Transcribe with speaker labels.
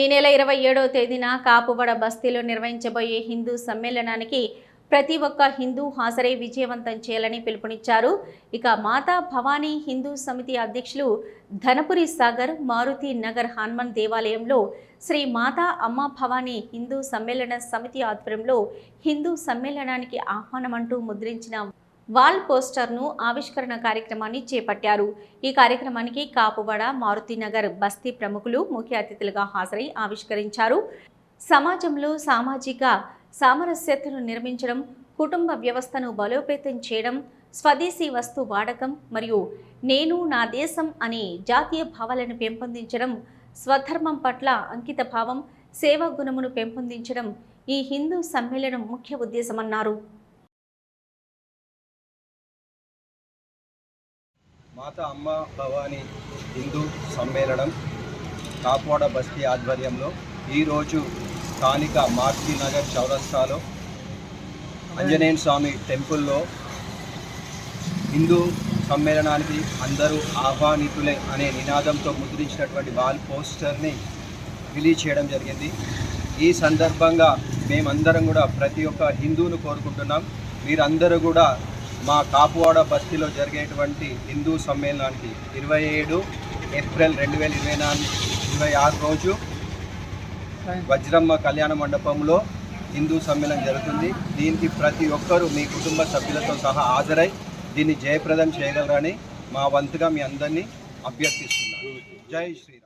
Speaker 1: ఈ నెల 27వ తేదీన కాపువడ బస్తీలో నిర్వహించబోయే హిందూ సమ్మేళనానికి ప్రతి ఒక్క హిందూ హాజరై విజయవంతం చేయాలని పిలుపునిచ్చారు. ఇక మాతా భవానీ హిందూ సమితి అధ్యక్షులు ధనపురి సాగర్ మారుతి నగర్ హనుమాన్ దేవాలయంలో శ్రీ మాతా అమ్మ భవానీ హిందూ సమ్మేళన సమితి ఆధ్వర్యంలో హిందూ సమ్మేళనానికి ఆహ్వానమంటూ ముద్రించిన వాల్ పోస్టర్ను ఆవిష్కరణ కార్యక్రమాన్ని చేపట్టారు. ఈ కార్యక్రమానికి కాపువాడ మారుతినగర్ బస్తీ ప్రముఖులు ముఖ్య అతిథులుగా హాజరై ఆవిష్కరించారు. సమాజంలో సామాజిక సామరస్యతను నిర్మించడం, కుటుంబ వ్యవస్థను బలోపేతం చేయడం, స్వదేశీ వస్తు వాడకం మరియు నేను నా దేశం అనే జాతీయ భావాలను పెంపొందించడం, స్వధర్మం పట్ల అంకిత భావం, సేవా గుణమును పెంపొందించడం ఈ హిందూ సమ్మేళనం ముఖ్య ఉద్దేశమన్నారు.
Speaker 2: మాతా అమ్మ భవానీ హిందూ సమ్మేళనం కాపువాడ బస్తీ ఆధ్వర్యంలో ఈరోజు స్థానిక మారుతి నగర్ చౌరస్తాలో ఆంజనేయ స్వామి టెంపుల్లో హిందూ సమ్మేళనానికి అందరూ ఆహ్వానితులే అనే నినాదంతో ముద్రించినటువంటి వాల్ పోస్టర్ని రిలీజ్ చేయడం జరిగింది. ఈ సందర్భంగా మేమందరం కూడా ప్రతి ఒక్క హిందూను కోరుకుంటున్నాం, మీరందరూ కూడా మా కాపువాడ బస్తీలో జరిగేటువంటి హిందూ సమ్మేళనానికి 27 ఏప్రిల్ 2026 రోజు వజ్రమ్మ కళ్యాణ మండపంలో హిందూ సమ్మేళనం జరుగుతుంది. దీనికి ప్రతి ఒక్కరూ మీ కుటుంబ సభ్యులతో సహా హాజరై దీన్ని జయప్రదం చేయగలరని మా వంతుగా మీ అందరినీ అభ్యర్థిస్తున్నాను. జై శ్రీరామ్.